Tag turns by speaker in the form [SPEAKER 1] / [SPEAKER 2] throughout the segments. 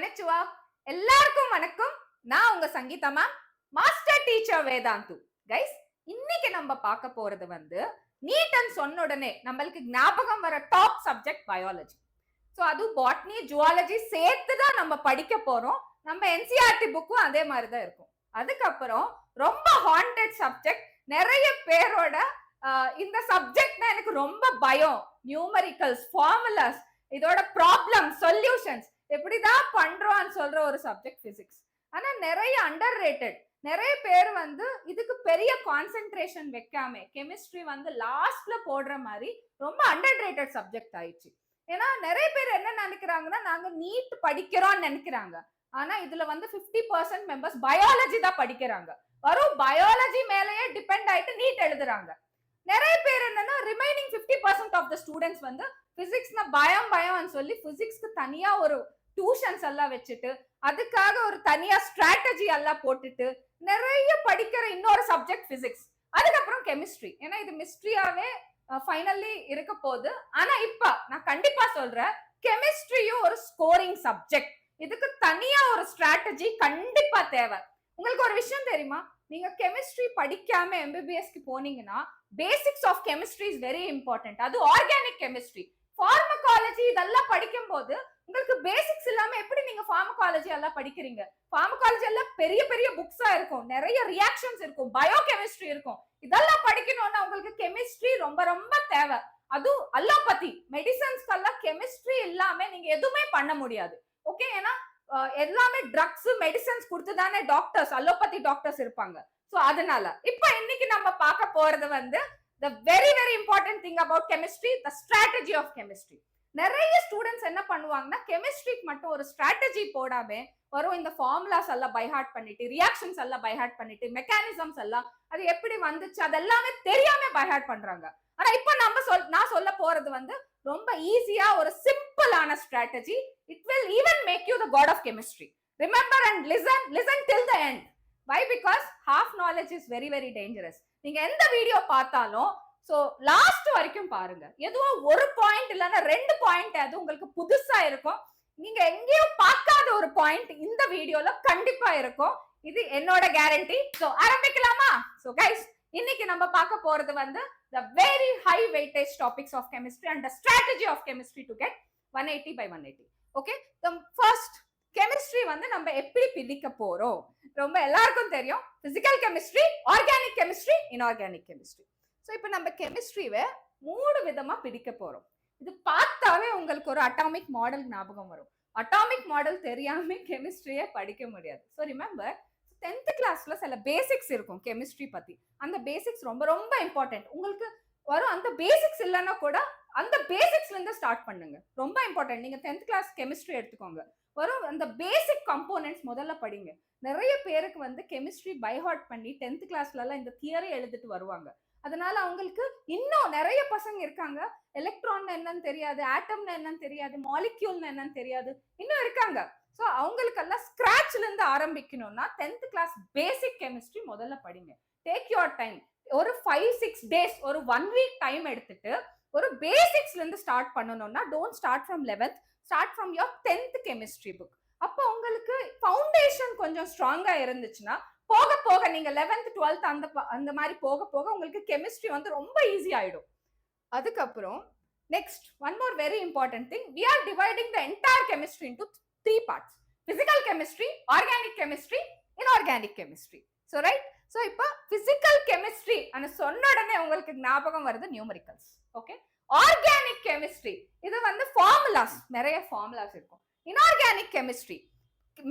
[SPEAKER 1] கொனச்சுவா எல்லாருக்கும் வணக்கம். நான் உங்க Sangeetha ma'am, master teacher Vedantu. Guys, இன்னைக்கு நம்ம பார்க்க போறது நீட்டன் சொன்ன உடனே நம்மளுக்கு ஞாபகம் வர டாப் சப்ஜெக்ட் பயாலஜி. ஸோ அது பாட்னி ஜுவாலஜி சேர்த்து தான் நம்ம படிக்க போறோம். நம்ம என்சிஆர்டி புக்கும் அதே மாதிரி தான் இருக்கும். அதுக்கப்புறம் ரொம்ப ஹாண்டட் சப்ஜெக்ட், நிறைய பேரோட இந்த சப்ஜெக்ட்னா எனக்கு ரொம்ப பயம். நியூமரிக்கல்ஸ், ஃபார்முலாஸ், இதோட ப்ராப்ளம் சொல்யூஷன்ஸ் எப்படிதான் பண்றோம்னு சொல்ற ஒரு சப்ஜெக்ட் பிசிக்ஸ். ஆனா நிறைய அண்டர் ரேட்டட். நிறைய பேர் இதுக்கு பெரிய கான்சென்ட்ரேஷன் வைக்காம கெமிஸ்ட்ரி லாஸ்ட்ல போடுற மாதிரி ரொம்ப அண்டர் ரேட்டட் சப்ஜெக்ட் ஆயிடுச்சு. ஏன்னா நிறைய பேர் என்ன நினைக்கிறாங்கன்னா, நாங்க நீட் படிக்கிறோம்னு நினைக்கிறாங்க. ஆனா இதுல 50% மெம்பர்ஸ் பயாலஜி தான் படிக்கிறாங்க. வரும் பயாலஜி மேலேயே டிபெண்ட் ஆயிட்டு நீட் எழுதுறாங்க. நிறைய பேர் என்னன்னா ரிமைனிங் 50% ஆஃப் த ஸ்டூடெண்ட்ஸ் பிசிக்ஸ்னா பயம் சொல்லி பிசிக்ஸ்க்கு தனியா ஒரு டியூஷன்ஸ் எல்லாம் வச்சுட்டு அதுக்காக ஒரு தனியா ஸ்ட்ராட்டஜி எல்லாம் போட்டுட்டு நிறைய படிக்கிற இன்னொரு சப்ஜெக்ட் பிசிக்ஸ். அதுக்கப்புறம் கெமிஸ்ட்ரி. ஏன்னா இது மிஸ்ட்ரியாவே ஃபைனலி இருக்க போகுது. ஆனா இப்ப நான் கண்டிப்பா சொல்றேன், கெமிஸ்ட்ரியும் ஒரு ஸ்கோரிங் சப்ஜெக்ட். இதுக்கு தனியா ஒரு ஸ்ட்ராட்டஜி கண்டிப்பா தேவை. உங்களுக்கு ஒரு விஷயம் தெரியுமா? நீங்க கெமிஸ்ட்ரி படிக்காம எம்பிபிஎஸ்க்கு போனீங்கன்னா basics of chemistry is very important. அது ஆர்கானிக் கெமிஸ்ட்ரி, ஃபார்மகாலஜி இதெல்லாம் படிக்கும் போது உங்களுக்கு பேசிக்ஸ் இல்லாம எப்படி நீங்க ஃபார்மகாலஜி எல்லாம் படிக்கிறீங்க? ஃபார்மகாலஜி எல்லாம் பெரிய பெரிய புக்ஸா இருக்கும், நிறைய ரியாக்ஷன்ஸ் இருக்கும், பயோ கெமிஸ்ட்ரி இருக்கும். இதெல்லாம் படிக்கணும்னா உங்களுக்கு கெமிஸ்ட்ரி ரொம்ப ரொம்ப தேவை. அதுவும் அலோபதி மெடிசன்ஸ்க்கெல்லாம் கெமிஸ்ட்ரி இல்லாம நீங்க எதுவுமே பண்ண முடியாது. ஓகே? ஏன்னா எல்லாமே ட்ரக்ஸ் மெடிசன்ஸ் கொடுத்து தானே டாக்டர்ஸ், அலோபதி டாக்டர்ஸ் இருப்பாங்க. சோ அதனால இப்ப இன்னைக்கு நம்ம பார்க்க போறது the very very important thing about chemistry, the strategy of chemistry. நிறைய ஸ்டூடெண்ட்ஸ் என்ன பண்ணுவாங்கன்னா, கெமிஸ்ட்ரிக்கு மட்டும் ஒரு ஸ்ட்ராட்டஜி போடாம வரும் இந்த ஃபார்முலாஸ் எல்லாம் பை ஹார்ட் பண்ணிட்டு, ரியாக்ஷன்ஸ் எல்லாம் பை ஹார்ட் பண்ணிட்டு, மெக்கானிசம்ஸ் எல்லாம் அது எப்படி வந்துச்சு அதெல்லாமே தெரியாம பை ஹார்ட் பண்றாங்க. ஆனா இப்ப நான் சொல்ல போறது ரொம்ப ஈஸியா ஒரு சிம்பிளான strategy. It will even make you the god of chemistry. Remember and listen till the end. Why? Because half knowledge is very very dangerous. நீங்க எந்த வீடியோ பார்த்தாலும் சோ லாஸ்ட் வரைக்கும் பாருங்க. எதுவும் ஒரு பாயிண்ட் இல்லனா ரெண்டு பாயிண்ட் அது உங்களுக்கு புதுசா இருக்கும். நீங்க எங்கேயும் பார்க்காத ஒரு பாயிண்ட் இந்த வீடியோல கண்டிப்பா இருக்கும். இது என்னோட கேரண்டி. சோ ஆரம்பிக்கலாமா? சோ கைஸ், இன்னைக்கு நம்ம பார்க்க போறது the very high weightage topics of chemistry and the strategy of chemistry to get 180 by 180. Okay? The first chemistry நம்ம எப்படி பிரிக்க போறோம்? ரொம்ப எல்லாருக்கும் தெரியும், physical chemistry, organic chemistry, inorganic chemistry. So இப்போ நம்ம கெமிஸ்ட்ரியை 3 விதமா பிரிக்க போறோம். இது பார்த்தாவே உங்களுக்கு ஒரு அட்டாமிக் மாடல் ஞாபகம் வரும். அட்டாமிக் மாடல் தெரியாம கெமிஸ்ட்ரியை படிக்க முடியாது. ஸோ ரிமெம்பர், 10th கிளாஸ்ல சில பேசிக்ஸ் இருக்கும் கெமிஸ்ட்ரி பத்தி. அந்த பேசிக்ஸ் ரொம்ப ரொம்ப இம்பார்ட்டன்ட். உங்களுக்கு வரும். அந்த பேசிக்ஸ் இல்லைன்னா கூட அந்த பேசிக்ஸ்ல இருந்து ஸ்டார்ட் பண்ணுங்க. ரொம்ப இம்பார்ட்டன்ட். நீங்க 10th கிளாஸ் கெமிஸ்ட்ரி எடுத்துக்கோங்க. வரும் அந்த பேசிக் கம்போனன்ட்ஸ் முதல்ல படிங்க. நிறைய பேருக்கு கெமிஸ்ட்ரி பை ஹார்ட் பண்ணி 10th கிளாஸ்ல எல்லாம் இந்த தியரி எழுதிட்டு வருவாங்க. அதனால அவங்களுக்கு இன்னும் நிறைய பசங்க இருக்காங்க, எலக்ட்ரான் என்னன்னு தெரியாது, ஆட்டம்னு என்னன்னு தெரியாது, மாலிக்யூல்னு என்னன்னு தெரியாது, இன்னும் இருக்காங்க. ஸோ அவங்களுக்கெல்லாம் ஸ்கிராச்ல இருந்து ஆரம்பிக்கணும்னா 10th கிளாஸ் பேசிக் கெமிஸ்ட்ரி முதல்ல படிங்க. Take your time. ஒரு 5-6 டேஸ், ஒரு 1 வீக் டைம் எடுத்துட்டு ஒரு பேசிக்ஸ்ல இருந்து ஸ்டார்ட் பண்ணணும்னா don't start from 11th, start from your 10th chemistry book. அப்போ உங்களுக்கு ஃபவுண்டேஷன் கொஞ்சம் ஸ்ட்ராங்கா இருந்துச்சுன்னா போக போக நீங்க 11th 12th அந்த மாதிரி போக போக உங்களுக்கு கெமிஸ்ட்ரி ரொம்ப ஈஸி ஆயிடும். அதுக்கப்புறம் next one more very important thing, we are dividing the entire chemistry into 3 parts: physical chemistry, organic chemistry, inorganic chemistry. So right? So இப்போ physical chemistry அன சொன்ன உடனே உங்களுக்கு ஞாபகம் வருது நியூமரிக்கல்ஸ். ஓகே? ஆர்கானிக் கெமிஸ்ட்ரி இது ஃபார்முலாஸ், நிறைய ஃபார்முலாஸ் இருக்கும். Inorganic chemistry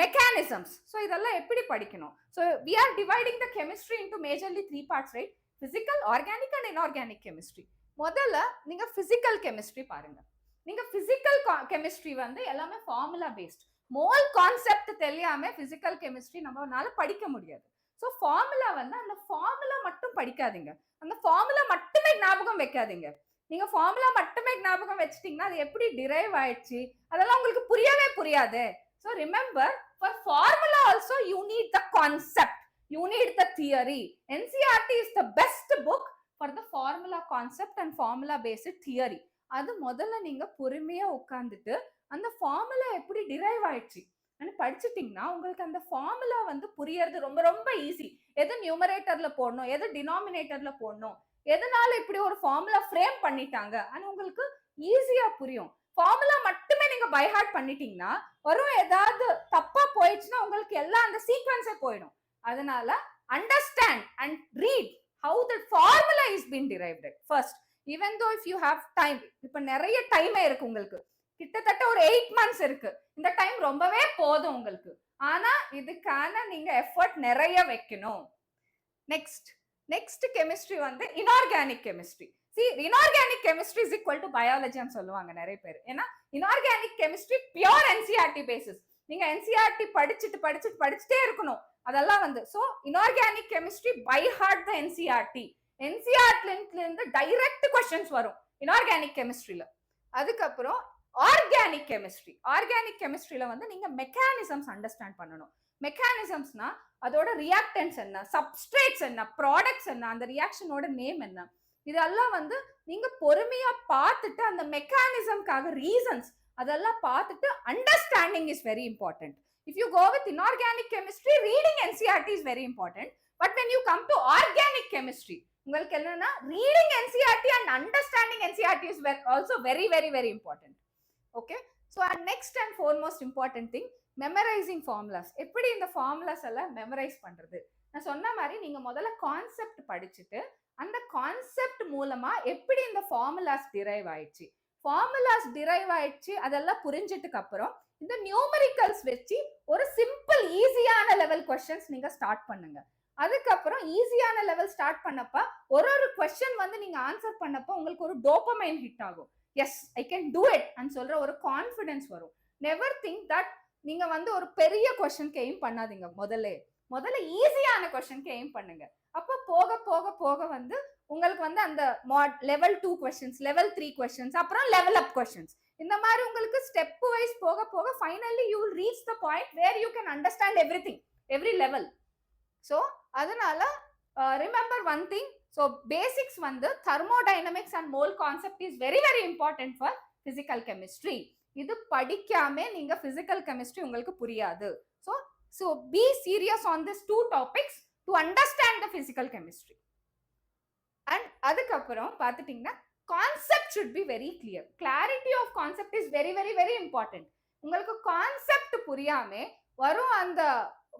[SPEAKER 1] mechanisms. ஸோ இதெல்லாம் எப்படி படிக்கணும்? So we are dividing the chemistry into majorly 3 parts, right? physical, organic and inorganic chemistry. முதல்ல நீங்க physical chemistry பாருங்க. நீங்க physical chemistry எல்லாமே ஃபார்முலா பேஸ்ட். மோல் கான்செப்ட் தெரியாம physical chemistry நம்மளால படிக்க முடியாது. ஸோ ஃபார்முலா அந்த ஃபார்முலா மட்டும் படிக்காதீங்க, அந்த ஃபார்முலா மட்டுமே ஞாபகம் வைக்காதீங்க. நீங்க ஃபார்முலா மட்டுமே ஞாபகம் வச்சிட்டீங்கன்னா அது எப்படி டிரைவ் ஆயிடுச்சு அதெல்லாம் உங்களுக்கு புரியவே புரியாது. So remember, for formula also you need the concept, you need the theory. NCERT is the best book for the formula concept and formula based theory. அது முதல்ல நீங்க பொறுமையா உட்கார்ந்துட்டு அந்த ஃபார்முலா எப்படி டிரைவ் ஆயிடுச்சு, படிச்சிட்டீங்கன்னா உங்களுக்கு அந்த ஃபார்முலா வந்து புரியறது ரொம்ப ரொம்ப ஈஸி. எது நியூமரேட்டர்ல போடணும், எது டினாமினேட்டர்ல போடணும், எதனால இப்படி ஒரு ஃபார்முலா ஃப்ரேம் பண்ணிட்டாங்க உங்களுக்கு ஈஸியா புரியும். ஃபார்முலா மட்டுமே நீங்க பை ஹார்ட் பண்ணிட்டீங்கன்னா வரும் ஏதாவது தப்பா போயிடுச்சுன்னா உங்களுக்கு எல்லாம் அந்த சீக்வன்ஸே போயிடும். அதனால understand and read how the formula is been derived at first. Even though if you have time, இப்ப நிறைய டைம் இருக்கு உங்களுக்கு, கிட்டத்தட்ட ஒரு 8 months இருக்கு. இந்த டைம் ரொம்பவே போதும் உங்களுக்கு. ஆனா இதுக்கான நீங்க எஃபர்ட் நிறைய வைக்கணும். நெக்ஸ்ட் கெமிஸ்ட்ரி வந்து inorganic chemistry. See, inorganic chemistry is equal to biology ன்னு சொல்லுவாங்க நிறைய பேர். ஏன்னா inorganic chemistry pure NCERT basis. நீங்க NCERT படிச்சுட்டே இருக்கணும். அதெல்லாம் வந்து so inorganic chemistry by heart the NCERT இருந்து டைரக்ட் क्वेश्चंस வரும் இன்ஆர்கானிக் கெமிஸ்ட்ரியில. அதுக்கப்புறம் ஆர்கானிக் கெமிஸ்ட்ரியில வந்து நீங்க மெக்கானிசம்ஸ் அண்டர்ஸ்டாண்ட் பண்ணணும். மெக்கானிசம்ஸ்னா அதோட ரியாக்டன்ஸ் என்ன, சப்ஸ்ட்ரேட்ஸ் என்ன, ப்ராடக்ட்ஸ் என்ன, அந்த ரியாக்ஷனோட நேம் என்ன, இதெல்லாம் வந்து நீங்க பொறுமையா பார்த்துட்டு அந்த மெக்கானிசம்காக ரீசன்ஸ் அதெல்லாம் பார்த்துட்டு understanding is very important. If you go with inorganic chemistry, reading NCERT is very important. But when you come to organic chemistry, உங்களுக்கு என்னன்னா reading NCERT and understanding NCERT is also very, very, very important. Okay? So, our next and foremost important thing, memorizing formulas. எப்படி இந்த formulas எல்லாம் memorize பண்றது? நான் சொன்ன மாதிரி நீங்க முதல்ல கான்செப்ட் படிச்சுட்டு அந்த கான்செப்ட் மூலமா எப்படி இந்த ஃபார்முலாஸ் டிரைவ் ஆயிடுச்சு அதெல்லாம் புரிஞ்சிட்டுக்கு அப்புறம் இந்த நியூமரிக்கல்ஸ் வச்சு ஒரு சிம்பிள் ஈஸியான லெவல் क्वेश्चंस நீங்க ஸ்டார்ட் பண்ணுங்க. அதுக்கப்புறம் ஈஸியான லெவல் ஸ்டார்ட் பண்ணப்ப ஒரு क्वेश्चन வந்து நீங்க ஆன்சர் பண்ணப்ப உங்களுக்கு ஒரு டோபமைன் ஹிட் ஆகும். Yes I can do it and சொல்ற ஒரு கான்ஃபிடன்ஸ் வரும். நெவர் திங்க் தட் நீங்க வந்து ஒரு பெரிய क्वेश्चनக்கு எய்ம் பண்ணாதீங்க. முதல்ல ஈஸியான क्वेश्चनக்கு எய்ம் பண்ணுங்க. அப்ப போக வந்து உங்களுக்கு வந்து அந்த லெவல் 2 क्वेश्चंस, லெவல் 3 क्वेश्चंस, அப்புறம் லெவல் அப் क्वेश्चंस, இந்த மாதிரி உங்களுக்கு ஸ்டெப் வைஸ் போக finally you will reach the point where you can understand everything, every level. So அதனால remember one thing. So basics வந்து thermodynamics and mole concept is very very important for physical chemistry. இது படிக்காம நீங்க physical chemistry உங்களுக்கு புரியாது. So be serious on this 2 topics to understand the physical chemistry. And அதுக்கப்புறம் பார்த்துட்டீங்கன்னா concept should be very clear. Clarity of concept is very, very, very important. உங்களுக்கு concept புரியாம வரும் அந்த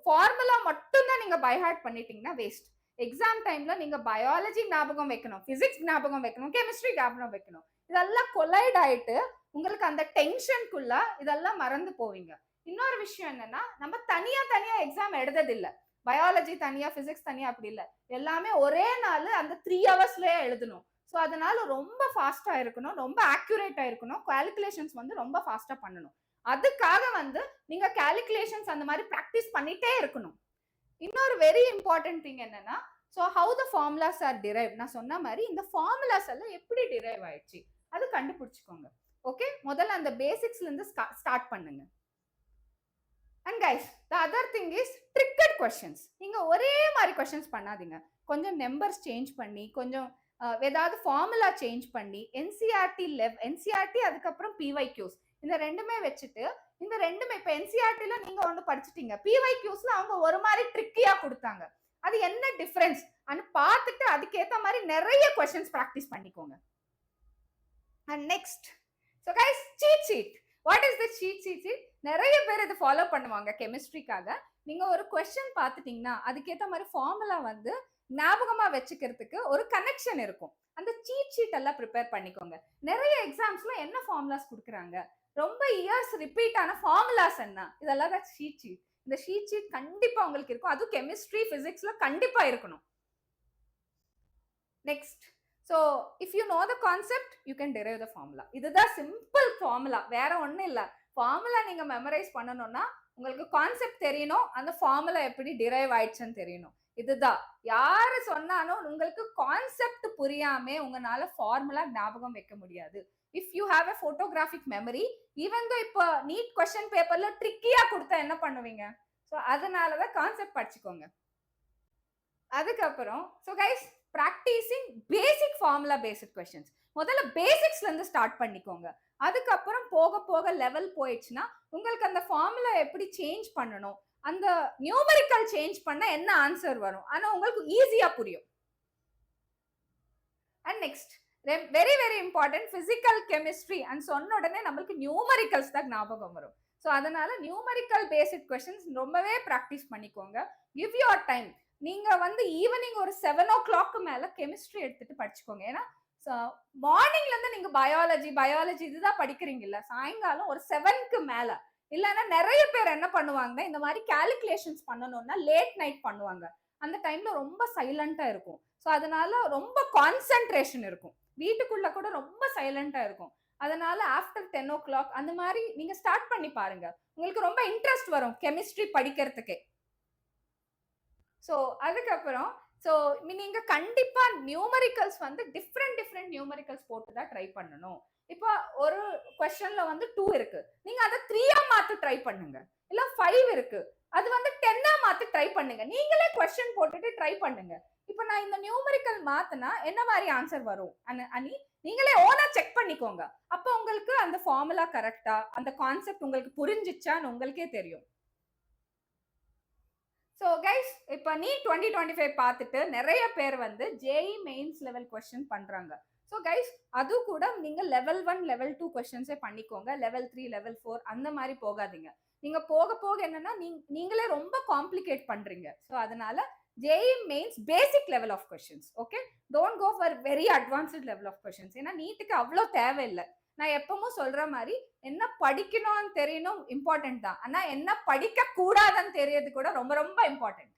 [SPEAKER 1] ஃபார்முலா மட்டும் தான் நீங்க பை ஹார்ட் பண்ணிட்டீங்கன்னா வேஸ்ட். எக்ஸாம் டைம்ல நீங்க பயாலஜி ஞாபகம் வைக்கணும், பிசிக்ஸ் ஞாபகம் வைக்கணும், கெமிஸ்ட்ரி ஞாபகம் வைக்கணும். இதெல்லாம் கொலைட் ஆயிட்டு உங்களுக்கு அந்த டென்ஷனுக்குள்ள இதெல்லாம் மறந்து போவீங்க. இன்னொரு விஷயம் என்னன்னா நம்ம தனியா எக்ஸாம் எழுததில்ல. பயாலஜி தனியா, பிசிக்ஸ் தனியா அப்படி இல்ல. எல்லாமே ஒரே நாள் அந்த 3 hours-லயே எழுதணும். ஸோ அதனால ரொம்ப ஃபாஸ்டா இருக்கணும், ரொம்ப ஆக்யூரேட்டா இருக்கணும், கால்குலேஷன்ஸ் வந்து ரொம்ப ஃபாஸ்டா பண்ணணும். அதுக்காக வந்து நீங்க கால்குலேஷன்ஸ் அந்த மாதிரி பிராக்டிஸ் பண்ணிட்டே இருக்கணும். இன்னொரு வெரி இம்பார்ட்டன்ட் திங் என்னன்னா, so how the formulas are drive. நான் சொன்ன மாதிரி இந்த ஃபார்முலாஸ் எல்லாம் எப்படி டிரைவ் ஆயிடுச்சு அது கண்டுபிடிச்சுக்கோங்க. ஓகே, முதல்ல அந்த பேசிக்ஸ்ல இருந்து ஸ்டார்ட் பண்ணுங்க. And guys, the other thing is triggered questions. நீங்க ஒரே மாதிரி questions பண்ணாதீங்க. கொஞ்சம் நம்பர்ஸ் சேஞ்ச் பண்ணி, கொஞ்சம் ஏதாவது ஃபார்முலா சேஞ்ச் பண்ணி, NCERT அதுக்கப்புறம் PYQs இந்த ரெண்டுமே வச்சுட்டு, இந்த ரெண்டுமே இப்ப NCERTல நீங்க ஒன்று படிச்சுட்டீங்க, PYQsல அவங்க ஒரு மாதிரி ட்ரிக்கியா கொடுத்தாங்க. அது என்ன டிஃபரன்ஸ் அன்னு பார்த்துட்டு அதுக்கேற்ற மாதிரி நிறைய questions ப்ராக்டிஸ் பண்ணிக்கோங்க. And next, so guys, cheat sheet. What is the cheat sheet? நிறைய பேர் இதை ஃபாலோ பண்ணுவாங்க கெமிஸ்ட்ரிக்காக. நீங்க ஒரு क्वेश्चन பார்த்துட்டீங்கன்னா அதுக்கேற்ற மாதிரி ஃபார்முலா வந்து ஞாபகமா வச்சுக்கிறதுக்கு ஒரு கனெக்ஷன் இருக்கும். அந்த சீட் ஷீட் எல்லாம் ப்ரிப்பேர் பண்ணிக்கோங்க. நிறைய எக்ஸாம்ஸ்ல என்ன ஃபார்முலாஸ் கொடுக்குறாங்க, ரொம்ப இயர்ஸ் ரிப்பீட் ஆன ஃபார்முலாஸ் என்ன, இதெல்லாம் தான் சீட் ஷீட். இந்த சீட் ஷீட் கண்டிப்பா உங்களுக்கு இருக்கும். அதுவும் கெமிஸ்ட்ரி, பிசிக்ஸ்ல கண்டிப்பா இருக்கணும். Next, so if you know the concept you can drive the formula. இதுதான் சிம்பிள் ஃபார்முலா, வேற ஒன்றும் இல்லை. ஃபார்முலா நீங்க மெமரைஸ் பண்ணணும்னா உங்களுக்கு கான்செப்ட் தெரியணும், அந்த ஃபார்முலா எப்படி டிரைவ் ஆயிடுச்சுன்னு தெரியணும். இதுதான் யாரு சொன்னாலும் உங்களுக்கு கான்செப்ட் புரியாம உங்களால ஃபார்முலா ஞாபகம் வைக்க முடியாது. If you have a photographic memory, even though இப்போ நீட் क्वेश्चन பேப்பர்ல ட்ரிக்கியா கொடுத்தா என்ன பண்ணுவீங்க? ஸோ அதனாலதான் கான்செப்ட் படிச்சுக்கோங்க. அதுக்கப்புறம் so guys, practicing basic formula based questions. முதல்ல பேசிக்ஸ்ல இருந்து ஸ்டார்ட் பண்ணிக்கோங்க. அதுக்கப்புறம் போக போக லெவல் போயிடுச்சுன்னா உங்களுக்கு அந்த ஃபார்முலா எப்படி சேஞ்ச் பண்ணணும், அந்த நியூமரிக்கல் சேஞ்ச் பண்ண என்ன ஆன்சர் வரும், ஆனா உங்களுக்கு ஈஸியா புரியும். And next very very important physical chemistry and சொன்ன உடனே நம்மளுக்கு நியூமரிக்கல்ஸ் தான் ஞாபகம் வரும். ஸோ அதனால நியூமரிக்கல் பேசிக் கொஸ்டின்ஸ் ரொம்பவே ப்ராக்டிஸ் பண்ணிக்கோங்க. Give your time. நீங்க வந்து ஈவினிங் ஒரு 7 o'clock மேல கெமிஸ்ட்ரி எடுத்துட்டு படிச்சுக்கோங்க. ஏன்னா மார்னிங்ல இருந்து நீங்க பயாலஜி இதுதான் படிக்கிறீங்கல்ல, சாயங்காலம் ஒரு 7க்கு மேல இல்லைன்னா நிறைய பேர் என்ன பண்ணுவாங்க, இந்த மாதிரி கால்குலேஷன்ஸ் பண்ணணும்னா லேட் நைட் பண்ணுவாங்க. அந்த டைம்ல ரொம்ப சைலண்டா இருக்கும். ஸோ அதனால ரொம்ப கான்சென்ட்ரேஷன் இருக்கும். வீட்டுக்குள்ள கூட ரொம்ப சைலண்டா இருக்கும். அதனால ஆஃப்டர் 10 o'clock அந்த மாதிரி நீங்க ஸ்டார்ட் பண்ணி பாருங்க. உங்களுக்கு ரொம்ப இன்ட்ரெஸ்ட் வரும் கெமிஸ்ட்ரி படிக்கிறதுக்கே. ஸோ அதுக்கப்புறம் நீங்க கண்டிப்பா நியூமரிக்கல்ஸ் வந்து டிஃப்ரெண்ட் நியூமரிக்கல்ஸ் போட்டு தான் ட்ரை பண்ணணும். இப்போ ஒரு கொஸ்டின்ல வந்து 2 இருக்கு, நீங்க அதை 3 மாத்து ட்ரை பண்ணுங்க. இல்ல 5 இருக்கு, அது வந்து 10 மாத்து ட்ரை பண்ணுங்க. நீங்களே கொஸ்டின் போட்டுட்டு ட்ரை பண்ணுங்க. இப்போ நான் இந்த நியூமரிக்கல் மாத்தினா என்ன மாதிரி ஆன்சர் வரும் அனி நீங்களே ஓனா செக் பண்ணிக்கோங்க. அப்போ உங்களுக்கு அந்த ஃபார்முலா கரெக்டா, அந்த கான்செப்ட் உங்களுக்கு புரிஞ்சிச்சான்னு உங்களுக்கே தெரியும். ஸோ கைஸ், இப்போ நீ 2025 பார்த்துட்டு நிறைய பேர் வந்து ஜேஇ மெயின்ஸ் லெவல் கொஸ்டின் பண்றாங்க. ஸோ கைஸ், அது கூட நீங்க லெவல் 1 லெவல் 2 கொஸ்டின்ஸே பண்ணிக்கோங்க. லெவல் 3 லெவல் 4 அந்த மாதிரி போகாதீங்க. நீங்க போக போக என்னன்னா நீங்களே ரொம்ப காம்ப்ளிகேட் பண்றீங்க. ஸோ அதனால JEE mains basic level of questions. Okay, don't go for very advanced level of questions. ஏன்னா நீட்டுக்கு அவ்வளோ தேவையில்லை. நான் எப்பவும் சொல்ற மாதிரி என்ன படிக்கணும்னு தெரியணும் இம்பார்ட்டன்ட் தான், ஆனா என்ன படிக்க கூடாதுன்னு தெரியறது கூட ரொம்ப ரொம்ப important.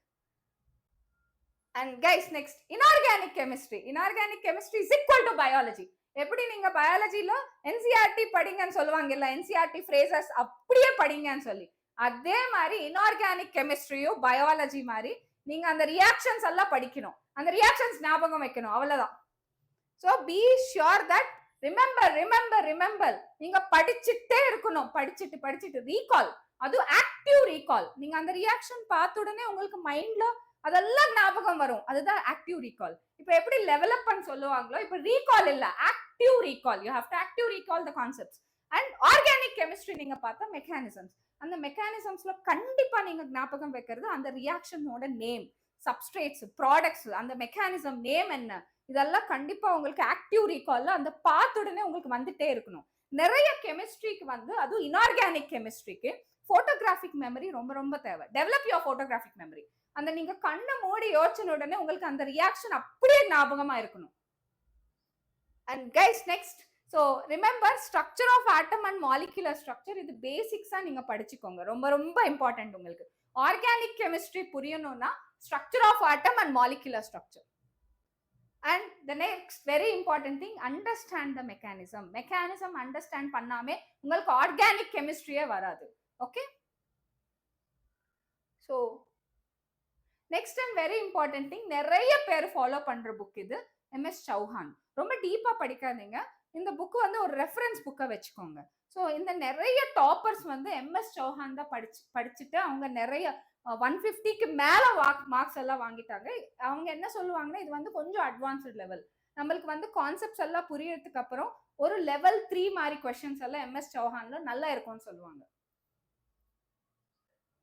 [SPEAKER 1] And guys, next inorganic chemistry. Inorganic chemistry is equal to biology. எப்படி நீங்க பயாலஜில என்சிஆர்டி படிங்கன்னு சொல்லுவாங்க இல்ல, என்சிஆர்டி ஃப்ரேசஸ் அப்படியே படிங்கன்னு சொல்லி, அதே மாதிரி இன்ஆர்கானிக் கெமிஸ்ட்ரியும் பயாலஜி மாதிரி நீங்க அந்த ரியாக்ஷன்ஸ் எல்லாம் படிக்கணும், அந்த ரியாக்ஷன்ஸ் ஞாபகம் வைக்கணும், அவ்வளவுதான். So be sure that remember நீங்க படிச்சுட்டே இருக்கணும். படிச்சுட்டு ரீகால், அது ஆக்டிவ் ரீகால். நீங்க அந்த ரியாக்ஷன் பார்த்த உடனே உங்களுக்கு மைண்ட்ல அதெல்லாம் ஞாபகம் வரும், அதுதான் ஆக்டிவ் ரீகால். இப்போ எப்படி டெவலப் பண்ண சொல்லுவாங்களோ, இப்போ ரீகால் இல்ல, active recall. You have to active recall the concepts. And organic chemistry நீங்க பார்த்தா மெக்கானிசம்ஸ், அந்த மெக்கானிசம்ஸ்ல கண்டிப்பா நீங்க ஞாபகம் வைக்கிறது அந்த ரியாக்ஷனோட நேம், சப்ஸ்ட்ரேட்ஸ், ப்ராடக்ட்ஸ், அந்த மெக்கானிசம் நேம் என்ன, இதெல்லாம் கண்டிப்பா உங்களுக்கு ஆக்டிவ் ரீகால்ல அந்த பார்த்த உடனே உங்களுக்கு வந்துட்டே இருக்கணும். நிறைய கெமிஸ்ட்ரிக்கு வந்து, அதுவும் இன்ஆர்கானிக் கெமிஸ்ட்ரிக்கு போட்டோகிராஃபிக் மெமரி ரொம்ப ரொம்ப தேவை. Develop your photographic memory. அந்த நீங்க கண்ணை மூடி யோசிச்ச உடனே உங்களுக்கு அந்த ரியாக்ஷன் அப்படியே ஞாபகமா இருக்கணும். And guys, next remember structure of atom and molecular structure. இது பேசிக்ஸா நீங்க படிச்சுக்கோங்க, ரொம்ப ரொம்ப இம்பார்ட்டன்ட். உங்களுக்கு ஆர்கானிக் கெமிஸ்ட்ரி புரியணும்னா structure of atom and molecular structure. And the next very important thing, understand the mechanism. Mechanism understand பண்ணாமே உங்களுக்கு organic chemistry வராது. Okay? So next and very important thing, நிறைய பேர் ஃபாலோ பண்ற புக் இது, MS Chauhan. ரொம்ப டீப்பா படிக்காதீங்க, இந்த புக் வந்து ஒரு ரெஃபரன்ஸ் புக்கை வச்சுக்கோங்க. ஸோ இந்த நிறைய டாப்பர்ஸ் வந்து MS சௌஹான் தான் படிச்சுட்டு அவங்க நிறைய 150க்கு மேல மார்க்ஸ் எல்லாம் வாங்கிட்டாங்க. அவங்க என்ன சொல்லுவாங்கன்னா, இது வந்து கொஞ்சம் அட்வான்ஸ்ட் லெவல், நம்மளுக்கு வந்து கான்செப்ட்ஸ் எல்லாம் புரியறதுக்கு அப்புறம் ஒரு லெவல் 3 மாதிரி கொஸ்டின்ஸ் எல்லாம் MS சௌஹான்ல நல்லா இருக்கும்னு சொல்லுவாங்க.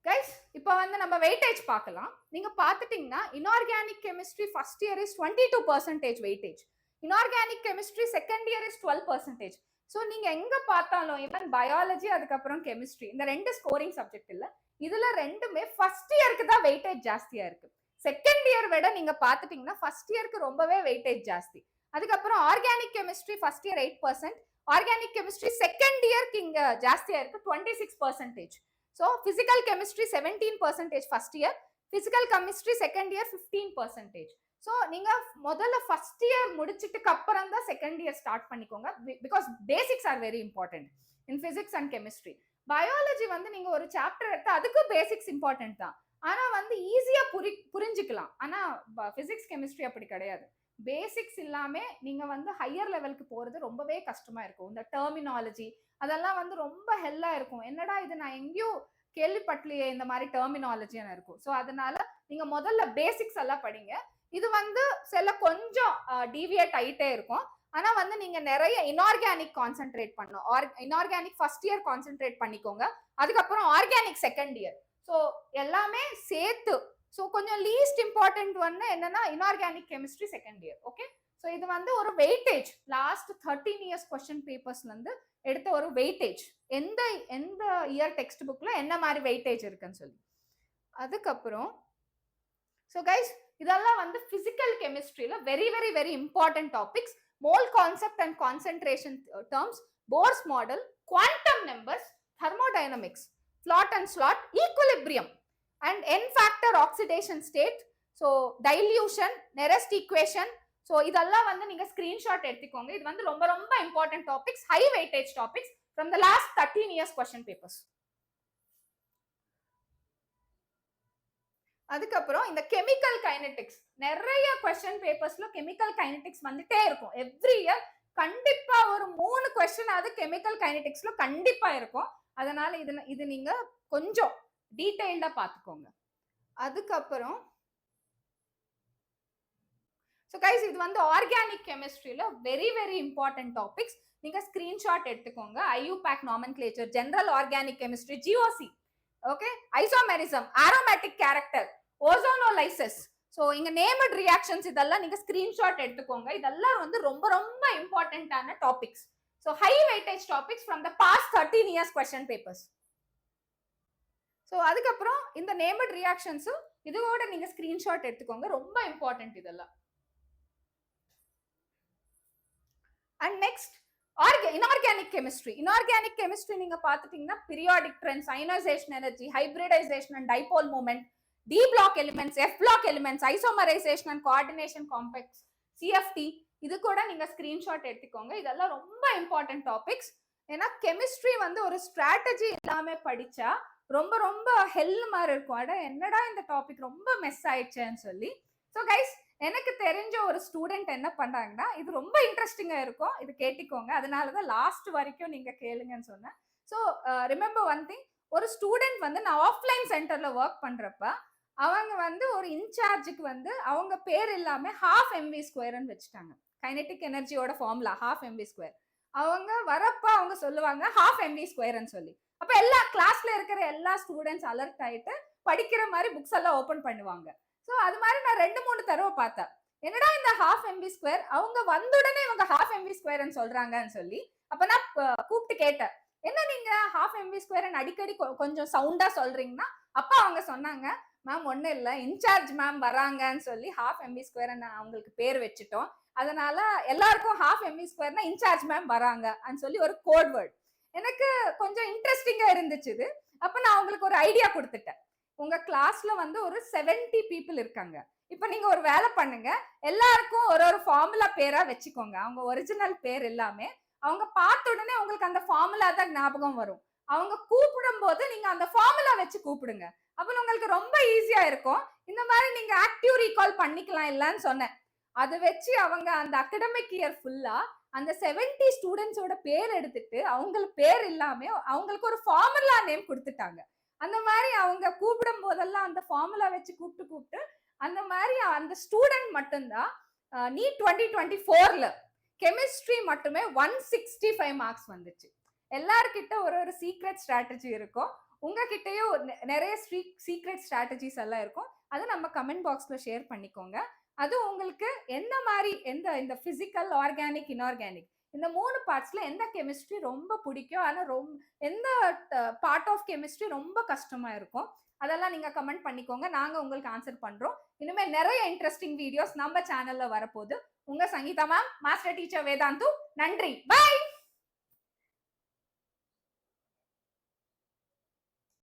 [SPEAKER 1] கைஸ், இப்போ வந்து நம்ம வெயிட்டேஜ் பார்க்கலாம். நீங்க பார்த்துட்டீங்கன்னா inorganic chemistry first year is 22% weightage, inorganic chemistry second year is 12%. So நீங்க எங்க பார்த்தாலும் ஈவன் பயாலஜி அதுக்கப்புறம் கெமிஸ்ட்ரி, இந்த ரெண்டு ஸ்கோரிங் சப்ஜெக்ட் இல்ல, இதுல ரெண்டுமே ஃபர்ஸ்ட் இயருக்கு தான் வெயிட்டேஜ் ஜாஸ்தியா இருக்கு. செகண்ட் இயர் விட நீங்க பாத்துட்டீங்கன்னா ஃபர்ஸ்ட் இயருக்கு ரொம்பவே வெயிட்டேஜ் ஜாஸ்தி. அதுக்கப்புறம் organic chemistry first year 8%, organic chemistry second இயருக்கு இங்க ஜாஸ்தியா இருக்கு 26%. So physical chemistry 17% first year, physical chemistry second year 15%. So நீங்க முதல்ல ஃபர்ஸ்ட் இயர் முடிச்சிட்டுக்கு அப்புறம் தான் செகண்ட் இயர் ஸ்டார்ட் பண்ணிக்கோங்க. Because basics are very important in physics and chemistry. Biology வந்து நீங்க ஒரு சாப்டர் எடுத்தா அதுக்கு பேசிக்ஸ் இம்பார்ட்டன்ட் தான், ஆனா வந்து ஈஸியா புரிஞ்சுக்கலாம். ஆனா பிசிக்ஸ் கெமிஸ்ட்ரி அப்படி கிடையாது. பேசிக்ஸ் இல்லாம நீங்க வந்து ஹையர் லெவலுக்கு போறது ரொம்பவே கஷ்டமா இருக்கும். இந்த டெர்மினாலஜி அதெல்லாம் வந்து ரொம்ப ஹெல்லா இருக்கும். என்னடா இது, நான் எங்கேயும் கேள்விப்பட்டலையே இந்த மாதிரி டெர்மினாலஜின்னு இருக்கும். ஸோ அதனால நீங்க முதல்ல பேசிக்ஸ் எல்லாம் படிங்க. இது வந்து சில கொஞ்சம் டீவியேட் ஆயிட்டே இருக்கும். ஆனா வந்து நீங்க நிறைய இன்ஆர்கானிக் கான்சென்ட்ரேட் பண்ணணும். இன்ஆர்கானிக் ஃபர்ஸ்ட் இயர் கான்சென்ட்ரேட் பண்ணிக்கோங்க, அதுக்கப்புறம் ஆர்கானிக் செகண்ட் இயர். ஸோ எல்லாமே சேர்த்து. ஸோ கொஞ்சம் லீஸ்ட் இம்பார்ட்டன்ட் ஒன்னு என்னன்னா inorganic chemistry second year. Okay, so இது வந்து ஒரு வெயிட்டேஜ் லாஸ்ட் 13 இயர்ஸ் கொஸ்டின் பேப்பர்ஸ்ல இருந்து எடுத்த ஒரு வெயிட்டேஜ், எந்த எந்த இயர் டெக்ஸ்ட் புக்ல என்ன மாதிரி வெயிட்டேஜ் இருக்குன்னு சொல்லி. அதுக்கப்புறம் ஸோ கைஸ் இதெல்லாம் வந்து பிசிக்கல் கெமிஸ்ட்ரியில very very very important topics. Mole concept and concentration terms, Bohr's model, quantum numbers, thermodynamics, flat and slot, equilibrium and n factor oxidation state, so dilution, Nernst equation. So இதெல்லாம் வந்து நீங்க screenshot எடுத்துக்கோங்க. இது வந்து ரொம்ப ரொம்ப important topics, high weightage topics from the last 13 years question papers. அதுக்கப்புறம் இந்த கெமிக்கல் கைனடிக்ஸ் நிறைய கொஸ்டின் பேப்பர்ஸ்ல கெமிக்கல் கைனடிக்ஸ் வந்துட்டே இருக்கும். எவ்ரி இயர் கண்டிப்பா ஒரு 3 கொஸ்டின் அது கெமிக்கல் கைனடிக்ஸ்ல கண்டிப்பா இருக்கும். அதனால இது நீங்க கொஞ்சம் டீடைல்டா பாத்துக்கோங்க. அதுக்கப்புறம் ஸோ கைஸ் இது வந்து ஆர்கானிக் கெமிஸ்ட்ரியில வெரி வெரி இம்பார்ட்டன்ட் டாபிக்ஸ். நீங்க ஸ்கிரீன்ஷாட் எடுத்துக்கோங்க. IUPAC nomenclature, general organic chemistry, GOC, okay, isomerism, aromatic character, ozonolysis, so இங்க நேம்ட் ரியாக்ஷன்ஸ், இதெல்லாம் நீங்க ஸ்கிரீன்ஷாட் எடுத்துக்கோங்க. இதெல்லாம் வந்து ரொம்ப ரொம்ப இம்பார்ட்டன்டான topics. So high weightage topics from the past 13 years question papers. So அதுக்கப்புறம் இந்த நேம்ட் ரியாக்ஷன்ஸும் இதோட நீங்க ஸ்கிரீன்ஷாட் எடுத்துக்கோங்க, ரொம்ப இம்பார்ட்டன்ட் இதெல்லாம். And next inorganic chemistry. Inorganic chemistry நீங்க பாத்துட்டீங்கன்னா periodic trends, ionisation energy, hybridisation and dipole moment, D block elements, F block elements, isomerisation and coordination complex, CFT, இது கூட நீங்க ஸ்கிரீன்ஷாட் எடுத்துக்கோங்க. இதெல்லாம் ரொம்ப இம்பார்ட்டன்ட் டாபிக்ஸ். ஏன்னா கெமிஸ்ட்ரி வந்து ஒரு ஸ்ட்ராட்டஜி எல்லாமே படிச்சா ரொம்ப ரொம்ப ஹெல் மாதிரி இருக்கும். அட என்னடா இந்த டாபிக் ரொம்ப மெஸ் ஆயிடுச்சேன்னு சொல்லி. ஸோ கைஸ் எனக்கு தெரிஞ்ச ஒரு ஸ்டூடெண்ட் என்ன பண்றாங்கன்னா, இது ரொம்ப இன்ட்ரெஸ்டிங்கா இருக்கும், இது கேட்டுக்கோங்க, அதனாலதான் லாஸ்ட் வரைக்கும் நீங்க கேளுங்கன்னு சொன்னேன். ஸோ ரிமெம்பர் ஒன் திங், ஒரு ஸ்டூடெண்ட் வந்து நான் ஆஃப்லைன் சென்டர்ல ஒர்க் பண்றப்ப அவங்க வந்து ஒரு இன்சார்ஜுக்கு வந்து அவங்க பேர் எல்லாமே ½ mv² வச்சுட்டாங்க. கைனெட்டிக் எனர்ஜியோட ஃபார்முலா ½ mv². அவங்க வரப்ப அவங்க சொல்லுவாங்க ½ mv² சொல்லி. அப்ப எல்லா கிளாஸ்ல இருக்கிற எல்லா ஸ்டூடெண்ட்ஸ் அலர்ட் ஆயிட்டு படிக்கிற மாதிரி புக்ஸ் எல்லாம் ஓபன் பண்ணுவாங்க. ஸோ அது மாதிரி நான் 2-3 தடவை பார்த்தேன். என்னடா இந்த ½ mv², அவங்க வந்த உடனே இவங்க ½ mv² சொல்றாங்கன்னு சொல்லி. அப்ப நான் கூப்பிட்டு கேட்டேன், என்ன நீங்க ½ mv² அடிக்கடி கொஞ்சம் சவுண்டா சொல்றீங்கன்னா? அப்ப அவங்க சொன்னாங்க, மேம் ஒன்னும் இல்ல, இன்சார்ஜ் மேம் வராங்கன்னு சொல்லி ½ mv² அவங்களுக்கு பேர் வச்சுட்டோம், அதனால எல்லாருக்கும் ½ mv² இன்சார்ஜ் மேம் வராங்க சொல்லி ஒரு கோட் வேர்ட். எனக்கு கொஞ்சம் இன்ட்ரெஸ்டிங்கா இருந்துச்சு. அப்ப நான் அவங்களுக்கு ஒரு ஐடியா கொடுத்துட்டேன். உங்க கிளாஸ்ல வந்து ஒரு 70 பீப்புள் இருக்காங்க. இப்ப நீங்க ஒரு வேலை பண்ணுங்க, எல்லாருக்கும் ஒரு ஒரு ஃபார்முலா பேரா வச்சுக்கோங்க. அவங்க ஒரிஜினல் பேர் எல்லாமே அவங்க பார்த்த உடனே உங்களுக்கு அந்த ஃபார்முலா தான் ஞாபகம் வரும். அவங்க கூப்பிடும் போது நீங்க அந்த ஃபார்முலா வச்சு கூப்பிடுங்க. அப்ப உங்களுக்கு ரொம்ப ஈஸியா இருக்கும். இந்த மாதிரி நீங்க ஆக்டிவ் ரீகால் பண்ணிக்கலாம் இல்லன்னு சொன்னேன். அதை வச்சு அவங்க அந்த அகடமிக் இயர் ஃபுல்லா அந்த 70 ஸ்டூடெண்ட்ஸோட பேர் எடுத்துட்டு அவங்களுக்கு பேர் இல்லாம அவங்களுக்கு ஒரு ஃபார்முலா நேம் கொடுத்துட்டாங்க. அந்த மாதிரி அவங்க கூப்பிடும் போதெல்லாம் அந்த ஃபார்முலா வச்சு கூப்பிட்டு அந்த மாதிரி அந்த ஸ்டூடெண்ட் மட்டும்தான் நீட் 2024ல கெமிஸ்ட்ரி மட்டுமே 165 மார்க்ஸ் வந்துச்சு. எல்லார்கிட்ட ஒரு ஒரு சீக்ரெட் ஸ்ட்ராட்டஜி இருக்கும். உங்ககிட்டயும் நிறைய சீக்ரெட் ஸ்ட்ராட்டஜிஸ் எல்லாம் இருக்கும். அது நம்ம கமெண்ட் பாக்ஸ்ல ஷேர் பண்ணிக்கோங்க. அது உங்களுக்கு எந்த மாதிரி இந்த பிசிக்கல், ஆர்கானிக், இன்ஆர்கானிக் இந்த 3 பார்ட்ஸ்ல எந்த கெமிஸ்ட்ரி ரொம்ப பிடிக்கும், ஆனா எந்த பார்ட் ஆஃப் கெமிஸ்ட்ரி ரொம்ப கஷ்டமா இருக்கும், அதெல்லாம் நீங்க கமெண்ட் பண்ணிக்கோங்க. நாங்க உங்களுக்கு ஆன்சர் பண்றோம். இனிமே நிறைய இன்ட்ரெஸ்டிங் வீடியோஸ் நம்ம சேனல்ல வரப்போகுது. உங்க Sangeetha ma'am, master teacher Vedantu. நன்றி, பை.